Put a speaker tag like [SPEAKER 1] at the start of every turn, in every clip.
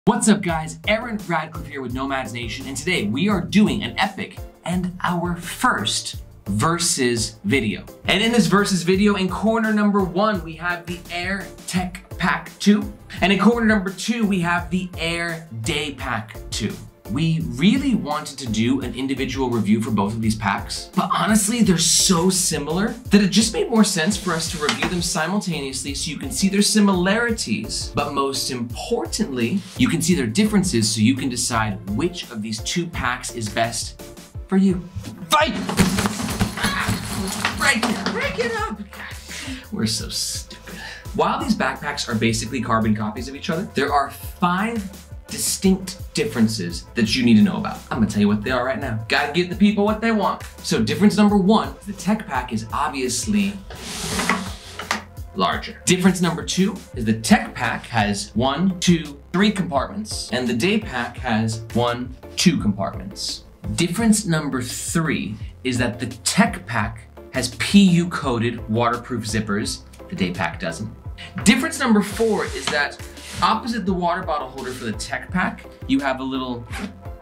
[SPEAKER 1] What's up guys, Aaron Radcliffe here with Nomads Nation, and today we are doing an epic and our first versus video. And in this versus video, in corner number 1, we have the Air Tech Pack 2. And in corner number 2, we have the Air Day Pack 2. We really wanted to do an individual review for both of these packs, but honestly, they're so similar that it just made more sense for us to review them simultaneously so you can see their similarities, but most importantly, you can see their differences so you can decide which of these two packs is best for you. Fight! Break it up! We're so stupid. While these backpacks are basically carbon copies of each other, there are 5 distinct differences that you need to know about. I'm gonna tell you what they are right now. Gotta give the people what they want. So difference number 1, the Tech Pack is obviously larger. Difference number 2 is the Tech Pack has 1, 2, 3 compartments, and the Day Pack has 1, 2 compartments. Difference number 3 is that the Tech Pack has PU coated waterproof zippers. The Day Pack doesn't. Difference number 4 is that opposite the water bottle holder for the Tech Pack, you have a little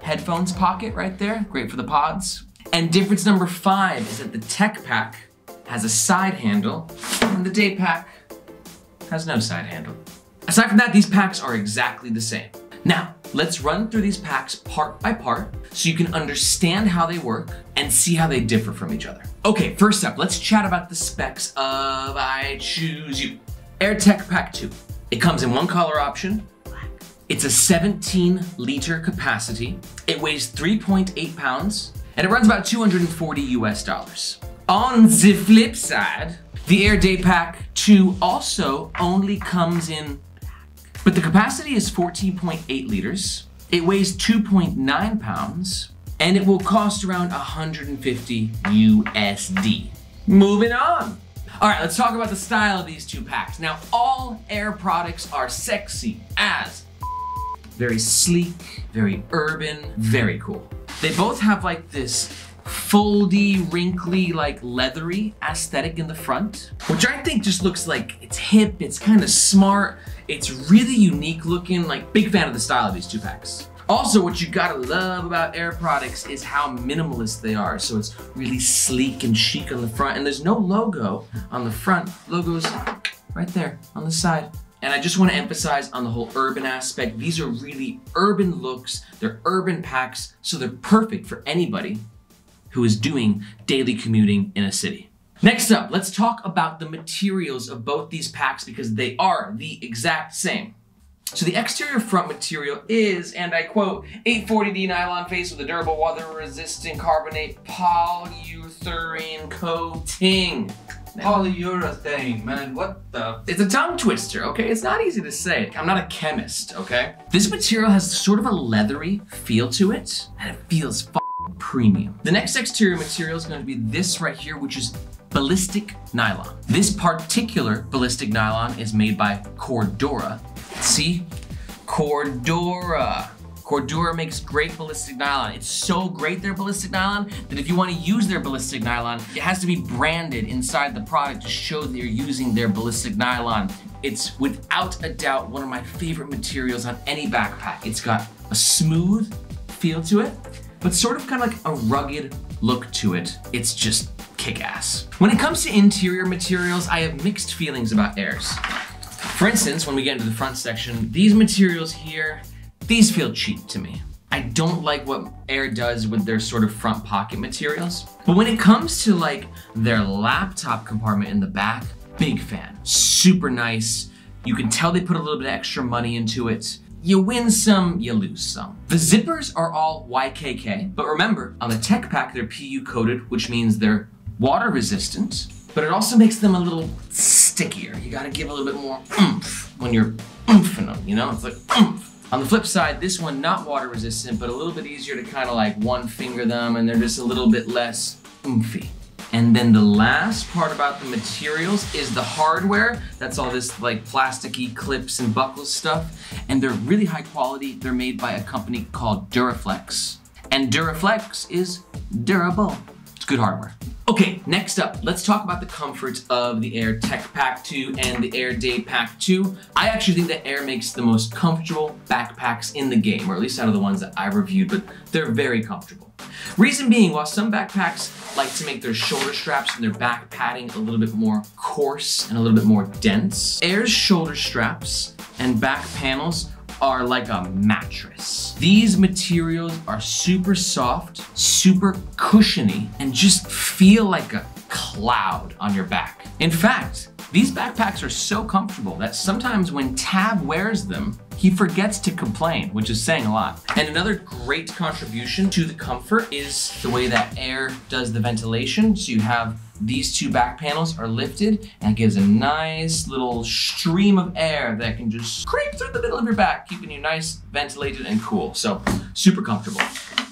[SPEAKER 1] headphones pocket right there, great for the pods. And difference number 5 is that the Tech Pack has a side handle and the Day Pack has no side handle. Aside from that, these packs are exactly the same. Now, let's run through these packs part by part so you can understand how they work and see how they differ from each other. Okay, first up, let's chat about the specs of I Choose You. Air Tech Pack 2. It comes in one color option, black. It's a 17-liter capacity. It weighs 3.8 pounds, and it runs about 240 US. On the flip side, the Air Day Pack 2 also only comes in black, but the capacity is 14.8 liters. It weighs 2.9 pounds, and it will cost around 150 USD. Moving on. All right, let's talk about the style of these two packs. Now, all Air products are sexy as very sleek, very urban, very cool. They both have like this foldy, wrinkly, like leathery aesthetic in the front, which I think just looks like it's hip, it's kind of smart, it's really unique looking, like big fan of the style of these two packs. Also, what you gotta love about Air products is how minimalist they are. So it's really sleek and chic on the front, and there's no logo on the front. Logo's right there on the side. And I just wanna emphasize on the whole urban aspect. These are really urban looks. They're urban packs, so they're perfect for anybody who is doing daily commuting in a city. Next up, let's talk about the materials of both these packs because they are the exact same. So the exterior front material is, and I quote, 840D nylon face with a durable water-resistant carbonate polyurethane coating.
[SPEAKER 2] Polyurethane, man, what the?
[SPEAKER 1] It's a tongue twister, okay? It's not easy to say. I'm not a chemist, okay? This material has sort of a leathery feel to it, and it feels premium. The next exterior material is going to be this right here, which is ballistic nylon. This particular ballistic nylon is made by Cordura. See? Cordura. Cordura makes great ballistic nylon. It's so great, their ballistic nylon, that if you want to use their ballistic nylon, it has to be branded inside the product to show that you're using their ballistic nylon. It's without a doubt one of my favorite materials on any backpack. It's got a smooth feel to it, but sort of kind of like a rugged look to it. It's just kick-ass. When it comes to interior materials, I have mixed feelings about Airs. For instance, when we get into the front section, these materials here, these feel cheap to me. I don't like what Air does with their sort of front pocket materials. But when it comes to like their laptop compartment in the back, big fan. Super nice. You can tell they put a little bit of extra money into it. You win some, you lose some. The zippers are all YKK, but remember, on the Tech Pack, they're PU coated, which means they're water resistant, but it also makes them a little stickier. You gotta give a little bit more oomph when you're oomphin' them, you know? It's like oomph. On the flip side, this one not water resistant, but a little bit easier to kind of like one finger them, and they're just a little bit less oomphy. And then the last part about the materials is the hardware. That's all this like plasticky clips and buckles stuff. And they're really high quality. They're made by a company called Duraflex. And Duraflex is durable. good hardware. Okay, next up, let's talk about the comfort of the Air Tech Pack 2 and the Air Day Pack 2. I actually think that Air makes the most comfortable backpacks in the game, or at least out of the ones that I reviewed, but they're very comfortable. Reason being, while some backpacks like to make their shoulder straps and their back padding a little bit more coarse and a little bit more dense, Air's shoulder straps and back panels are like a mattress. These materials are super soft, super cushiony, and just feel like a cloud on your back. In fact, these backpacks are so comfortable that sometimes when Tab wears them, he forgets to complain, which is saying a lot. And another great contribution to the comfort is the way that Air does the ventilation. So you have these two back panels are lifted and it gives a nice little stream of air that can just creep through the middle of your back, keeping you nice, ventilated, and cool. So super comfortable.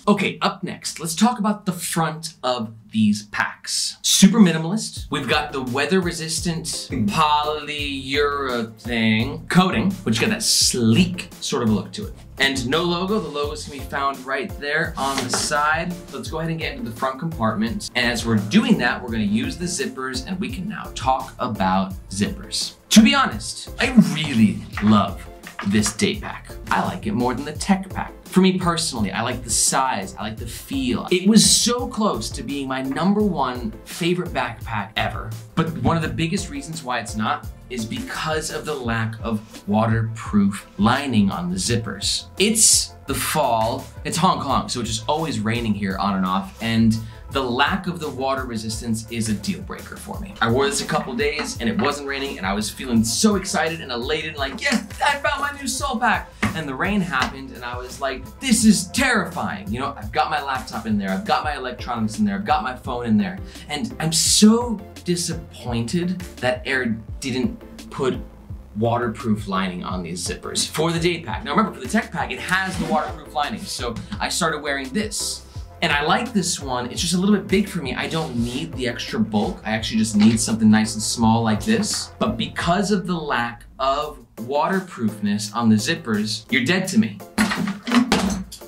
[SPEAKER 1] Okay, up next, let's talk about the front of these packs. Super minimalist. We've got the weather-resistant polyurethane coating, which got that sleek sort of look to it. And no logo, the logo's can be found right there on the side. Let's go ahead and get into the front compartment. And as we're doing that, we're gonna use the zippers and we can now talk about zippers. To be honest, I really love this day pack. I like it more than the tech pack. For me personally, I like the size, I like the feel. It was so close to being my #1 favorite backpack ever. But one of the biggest reasons why it's not is because of the lack of waterproof lining on the zippers. It's the fall, it's Hong Kong, so it's just always raining here on and off, and the lack of the water resistance is a deal breaker for me. I wore this a couple days and it wasn't raining and I was feeling so excited and elated, like, yes, I found my new Soul Pack. And the rain happened and I was like, this is terrifying. You know, I've got my laptop in there, I've got my electronics in there, I've got my phone in there. And I'm so disappointed that Air didn't put waterproof lining on these zippers for the day pack. Now remember, for the tech pack, it has the waterproof lining. So I started wearing this. And I like this one, it's just a little bit big for me. I don't need the extra bulk. I actually just need something nice and small like this. But because of the lack of waterproofness on the zippers, you're dead to me.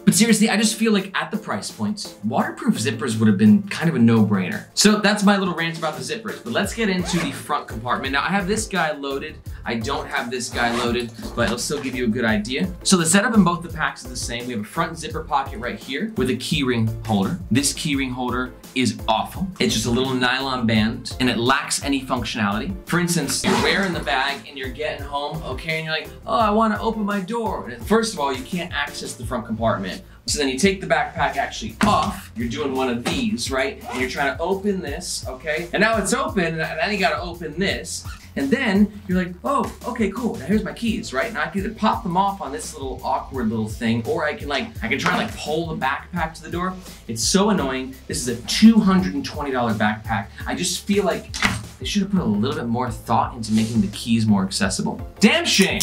[SPEAKER 1] But seriously, I just feel like at the price points, waterproof zippers would have been kind of a no-brainer. So that's my little rant about the zippers, but let's get into the front compartment. Now I have this guy loaded. I don't have this guy loaded, but it'll still give you a good idea. So the setup in both the packs is the same. We have a front zipper pocket right here with a keyring holder. This keyring holder is awful. It's just a little nylon band and it lacks any functionality. For instance, you're wearing the bag and you're getting home, okay, and you're like, oh, I want to open my door. And first of all, you can't access the front compartment. So then you take the backpack actually off, you're doing one of these, right? And you're trying to open this, okay? And now it's open, and then you gotta open this. And then you're like, oh, okay, cool. Now here's my keys, right? Now I can either pop them off on this little awkward little thing, or I can try and pull the backpack to the door. It's so annoying. This is a $220 backpack. I just feel like they should have put a little bit more thought into making the keys more accessible. Damn shame.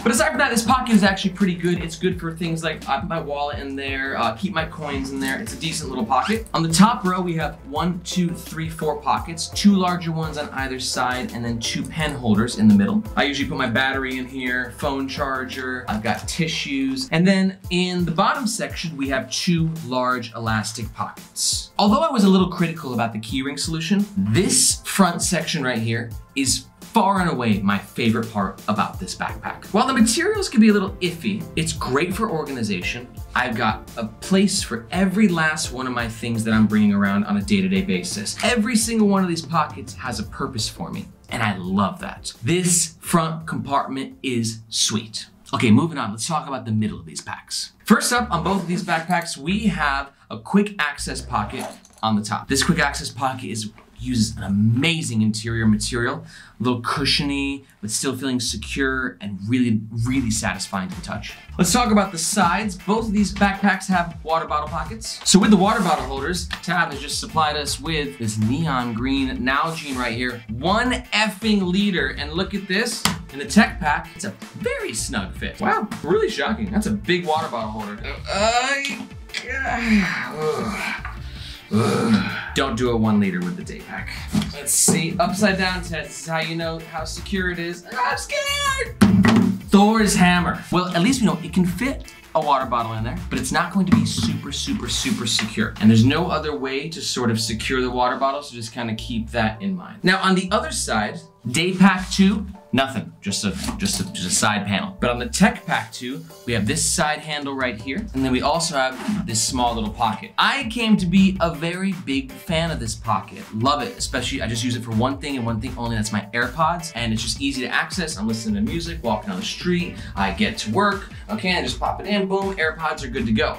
[SPEAKER 1] But aside from that, this pocket is actually pretty good. It's good for things like I put my wallet in there, keep my coins in there. It's a decent little pocket. On the top row, we have 1, 2, 3, 4 pockets, 2 larger ones on either side, and then 2 pen holders in the middle. I usually put my battery in here, phone charger, I've got tissues. And then in the bottom section, we have 2 large elastic pockets. Although I was a little critical about the keyring solution, this front section right here is far and away my favorite part about this backpack. While the materials can be a little iffy, it's great for organization. I've got a place for every last one of my things that I'm bringing around on a day-to-day basis. Every single one of these pockets has a purpose for me, and I love that. This front compartment is sweet. Okay, moving on, let's talk about the middle of these packs. First up, on both of these backpacks, we have a quick access pocket on the top. This quick access pocket uses an amazing interior material, a little cushiony, but still feeling secure and really, really satisfying to the touch. Let's talk about the sides. Both of these backpacks have water bottle pockets. So with the water bottle holders, Tab has just supplied us with this neon green Nalgene right here. 1 effing liter, and look at this. In the tech pack, it's a very snug fit. Wow, really shocking. That's a big water bottle holder. Don't do a 1 liter with the day pack. Let's see, upside down test. This is how you know how secure it is. I'm scared! Thor's hammer. Well, at least we know it can fit a water bottle in there, but it's not going to be super secure. And there's no other way to sort of secure the water bottle, so just kind of keep that in mind. Now on the other side, Day Pack 2, nothing, just a side panel. But on the Tech Pack 2, we have this side handle right here, and then we also have this small little pocket. I came to be a very big fan of this pocket. Love it, especially I just use it for one thing and one thing only, that's my AirPods, and it's just easy to access. I'm listening to music, walking down the street, I get to work, okay, I just pop it in, boom, AirPods are good to go.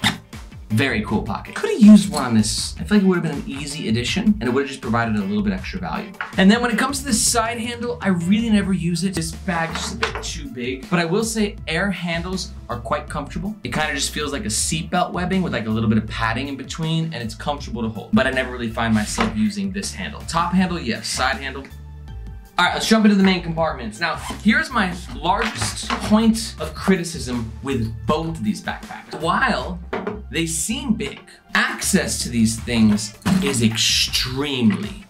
[SPEAKER 1] Very cool pocket. Could have used one on this. I feel like it would have been an easy addition and it would have just provided a little bit extra value. And then when it comes to this side handle, I really never use it. This bag is just a bit too big, but I will say air handles are quite comfortable. It kind of just feels like a seatbelt webbing with like a little bit of padding in between, and it's comfortable to hold. But I never really find myself using this handle. Top handle, yes. Side handle, all right, let's jump into the main compartments. Now, here's my largest point of criticism with both of these backpacks. While they seem big, access to these things is extremely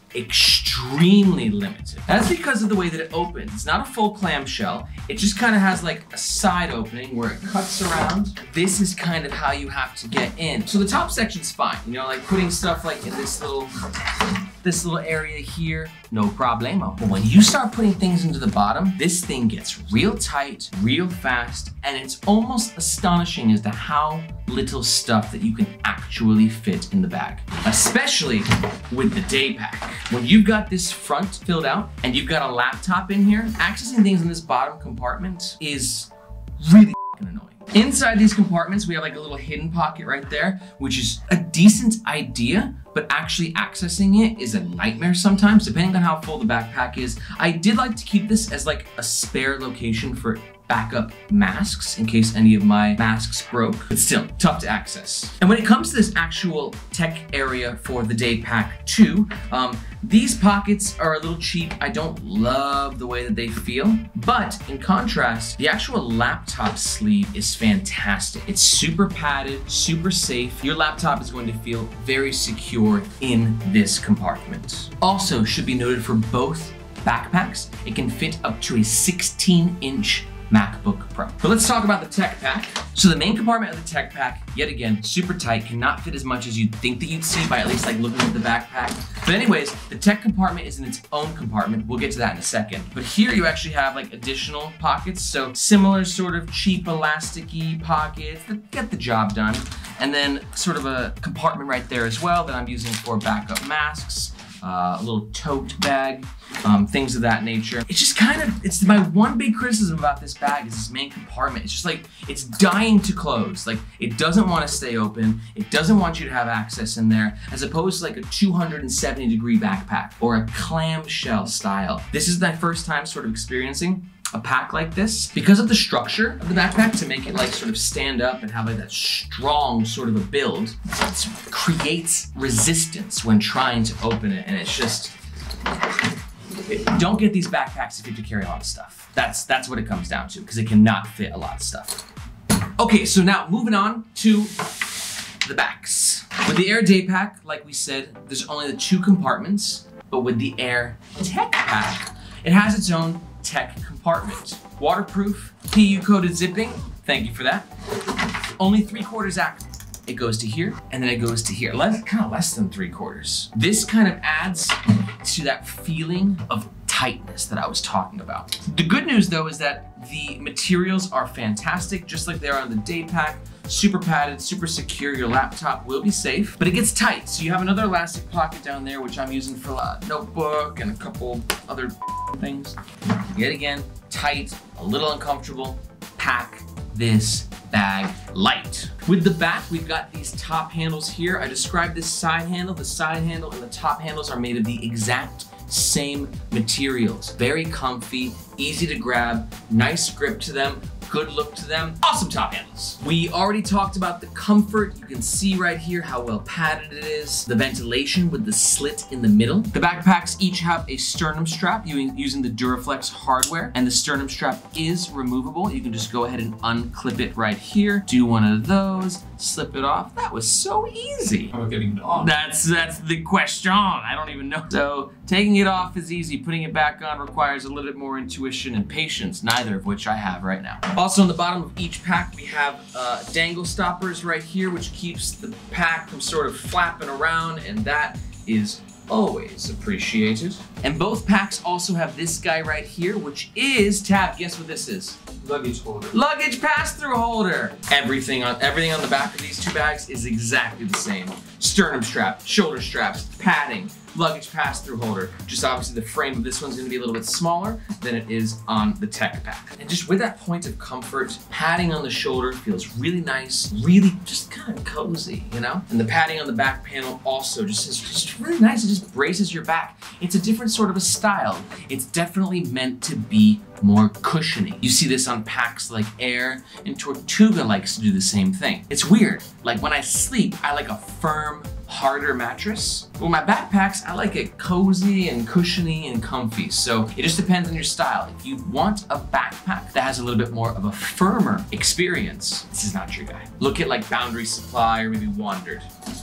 [SPEAKER 1] limited. That's because of the way that it opens. It's not a full clamshell. It just kind of has like a side opening where it cuts around. This is kind of how you have to get in. So the top section's fine. You know, like putting stuff like in this little area here, no problemo. But when you start putting things into the bottom, this thing gets real tight, real fast, and it's almost astonishing as to how little stuff that you can actually fit in the bag, especially with the Day Pack. When you've got this front filled out and you've got a laptop in here, accessing things in this bottom compartment is really annoying. Inside these compartments, we have like a little hidden pocket right there, which is a decent idea, but actually accessing it is a nightmare sometimes, depending on how full the backpack is. I did like to keep this as like a spare location for backup masks in case any of my masks broke, but still tough to access. And when it comes to this actual tech area for the Day Pack 2, these pockets are a little cheap. I don't love the way that they feel, but in contrast, the actual laptop sleeve is fantastic. It's super padded, super safe. Your laptop is going to feel very secure in this compartment. Also, should be noted for both backpacks, it can fit up to a 16-inch MacBook Pro. But let's talk about the Tech Pack. So the main compartment of the Tech Pack, yet again, super tight, cannot fit as much as you'd think that you'd see by at least like looking at the backpack. But anyways, the tech compartment is in its own compartment. We'll get to that in a second. But here you actually have like additional pockets. So similar sort of cheap elasticy pockets that get the job done. And then sort of a compartment right there as well that I'm using for backup masks. A little tote bag, things of that nature. It's just kind of, it's my one big criticism about this bag is this main compartment. It's just like, it's dying to close. Like, it doesn't want to stay open. It doesn't want you to have access in there, as opposed to like a 270-degree backpack or a clamshell style. This is my first time sort of experiencing a pack like this. Because of the structure of the backpack, to make it like sort of stand up and have like that strong sort of a build, it creates resistance when trying to open it, and it's just, don't get these backpacks if you have to carry a lot of stuff. That's what it comes down to, because it cannot fit a lot of stuff. Okay, so now moving on to the backs. With the Air Day Pack, like we said, there's only the 2 compartments, but with the Air Tech Pack, it has its own tech compartment. Waterproof, PU coated zipping, thank you for that. Only 3/4 active. It goes to here, and then it goes to here. Kind of less than 3/4. This kind of adds to that feeling of tightness that I was talking about. The good news though is that the materials are fantastic, just like they are on the Day Pack. Super padded, super secure. Your laptop will be safe, but it gets tight. So you have another elastic pocket down there, which I'm using for a notebook and a couple other things. Yet again, tight, a little uncomfortable. Pack this bag light. With the back, we've got these top handles here. I described this side handle. The side handle and the top handles are made of the exact same materials. Very comfy, easy to grab, nice grip to them, good look to them. Awesome top handles. We already talked about the comfort. You can see right here how well padded it is. The ventilation with the slit in the middle. The backpacks each have a sternum strap using the Duraflex hardware, and the sternum strap is removable. You can just go ahead and unclip it right here. Do one of those, slip it off. That was so easy.
[SPEAKER 2] How about getting it on?
[SPEAKER 1] That's the question. I don't even know. So taking it off is easy. Putting it back on requires a little bit more intuition and patience, neither of which I have right now. Also on the bottom of each pack, we have dangle stoppers right here, which keeps the pack from sort of flapping around, and that is always appreciated. And both packs also have this guy right here, which is, Tab, guess what this is?
[SPEAKER 2] Luggage holder.
[SPEAKER 1] Luggage pass-through holder. Everything on the back of these two bags is exactly the same. Sternum strap, shoulder straps, padding, luggage pass-through holder. Just obviously the frame of this one's gonna be a little bit smaller than it is on the Tech Pack. And just with that point of comfort, padding on the shoulder feels really nice, really just kind of cozy, you know? And the padding on the back panel also just is just really nice. It just braces your back. It's a different sort of a style. It's definitely meant to be more cushiony. You see this on packs like Air, and Tortuga likes to do the same thing. It's weird. Like when I sleep, I like a firm, harder mattress. Well, my backpacks, I like it cozy and cushiony and comfy. So it just depends on your style. If you want a backpack that has a little bit more of a firmer experience, this is not your guy. Look at like Boundary Supply or maybe Wandered.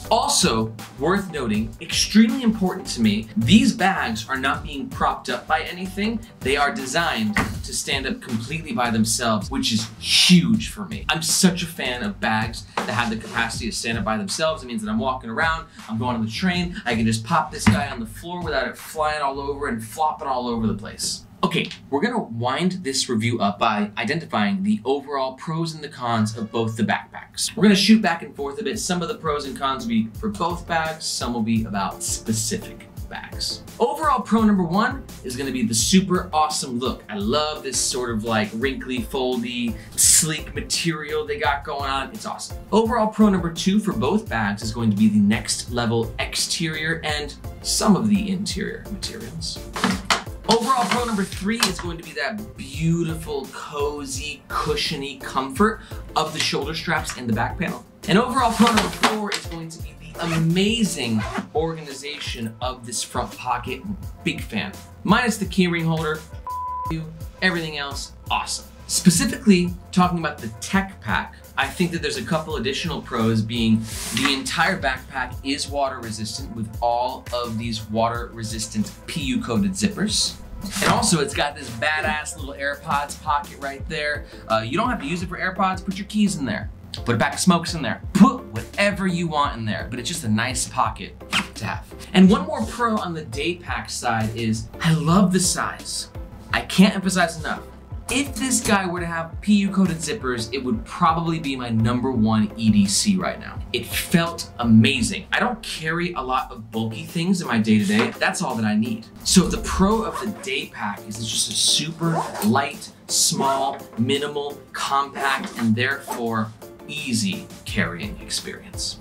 [SPEAKER 1] Also, worth noting, extremely important to me, these bags are not being propped up by anything. They are designed to stand up completely by themselves, which is huge for me. I'm such a fan of bags that have the capacity to stand up by themselves. It means that I'm walking around, I'm going on the train, I can just pop this guy on the floor without it flying all over and flopping all over the place. Okay, we're gonna wind this review up by identifying the overall pros and the cons of both the backpacks. We're gonna shoot back and forth a bit. Some of the pros and cons will be for both bags, some will be about specific bags. Overall pro number one is gonna be the super awesome look. I love this sort of like wrinkly, foldy, sleek material they got going on. It's awesome. Overall pro number two for both bags is going to be the next level exterior and some of the interior materials. Overall pro number three is going to be that beautiful, cozy, cushiony comfort of the shoulder straps and the back panel. And overall pro number four is going to be the amazing organization of this front pocket. Big fan. Minus the keyring holder, everything else, awesome. Specifically, talking about the Tech Pack, I think that there's a couple additional pros, being the entire backpack is water resistant with all of these water resistant PU coated zippers. And also it's got this badass little AirPods pocket right there. You don't have to use it for AirPods, put your keys in there. Put a pack of smokes in there. Put whatever you want in there, but it's just a nice pocket to have. And one more pro on the day pack side is I love the size. I can't emphasize enough. If this guy were to have PU coated zippers, it would probably be my #1 EDC right now. It felt amazing. I don't carry a lot of bulky things in my day-to-day. That's all that I need. So the pro of the day pack is it's just a super light, small, minimal, compact, and therefore easy carrying experience.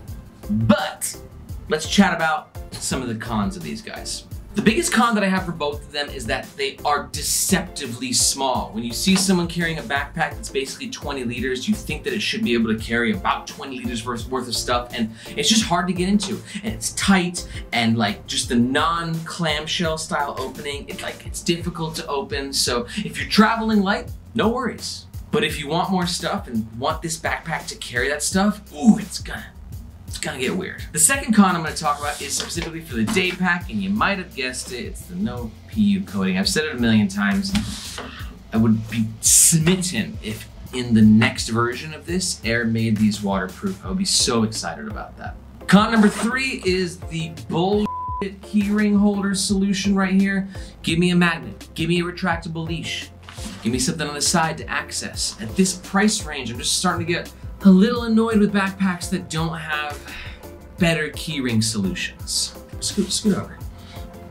[SPEAKER 1] But let's chat about some of the cons of these guys. The biggest con that I have for both of them is that they are deceptively small. When you see someone carrying a backpack that's basically 20 liters, you think that it should be able to carry about 20 liters worth of stuff, and it's just hard to get into. And it's tight, and like just the non-clamshell style opening, it's difficult to open. So if you're traveling light, no worries. But if you want more stuff and want this backpack to carry that stuff, ooh, it's gonna get weird. The second con I'm gonna talk about is specifically for the day pack, and you might have guessed it, it's the no PU coating. I've said it a million times. I would be smitten if in the next version of this, Air made these waterproof. I would be so excited about that. Con number three is the bullshit keyring holder solution right here. Give me a magnet, give me a retractable leash, give me something on the side to access. At this price range, I'm just starting to get a little annoyed with backpacks that don't have better keyring solutions. Scoot over.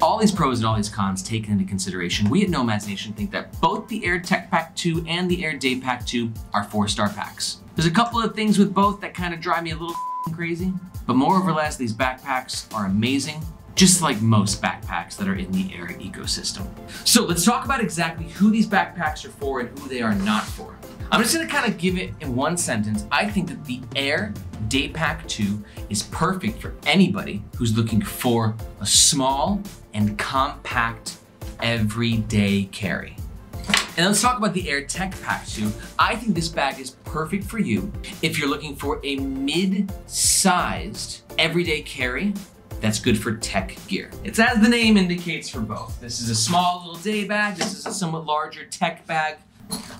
[SPEAKER 1] All these pros and all these cons taken into consideration, we at Nomads Nation think that both the Air Tech Pack 2 and the Air Day Pack 2 are 4-star packs. There's a couple of things with both that kind of drive me a little crazy, but more or less, these backpacks are amazing, just like most backpacks that are in the Air ecosystem. So let's talk about exactly who these backpacks are for and who they are not for. I'm just gonna kind of give it in one sentence. I think that the Air Daypak 2 is perfect for anybody who's looking for a small and compact everyday carry. And let's talk about the Air TechPack 2. I think this bag is perfect for you if you're looking for a mid-sized everyday carry that's good for tech gear. It's as the name indicates for both. This is a small little day bag. This is a somewhat larger tech bag.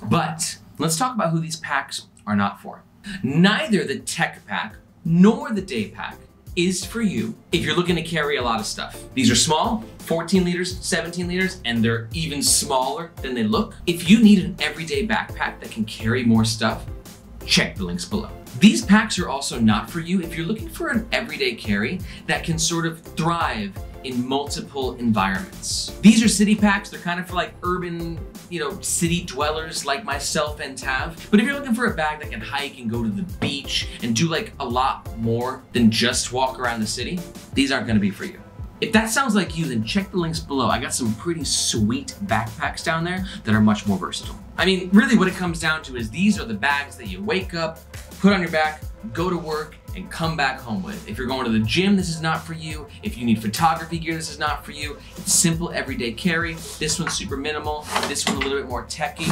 [SPEAKER 1] But let's talk about who these packs are not for. Neither the Tech Pack nor the Day Pack is for you if you're looking to carry a lot of stuff. These are small, 14 liters, 17 liters, and they're even smaller than they look. If you need an everyday backpack that can carry more stuff, check the links below. These packs are also not for you if you're looking for an everyday carry that can sort of thrive in multiple environments. These are city packs. They're kind of for like urban, city dwellers like myself and Tav. But if you're looking for a bag that can hike and go to the beach and do like a lot more than just walk around the city, these aren't gonna be for you. If that sounds like you, then check the links below. I got some pretty sweet backpacks down there that are much more versatile. I mean, really what it comes down to is these are the bags that you wake up, put on your back, go to work, and come back home with. If you're going to the gym, this is not for you. If you need photography gear, this is not for you. It's simple everyday carry. This one's super minimal. This one a little bit more techy.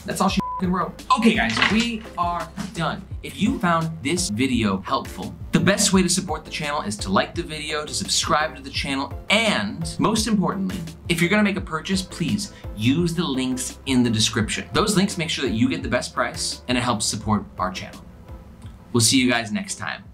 [SPEAKER 1] That's all she wrote. Okay guys, we are done. If you found this video helpful, the best way to support the channel is to like the video, to subscribe to the channel, and most importantly, if you're gonna make a purchase, please use the links in the description. Those links make sure that you get the best price and it helps support our channel. We'll see you guys next time.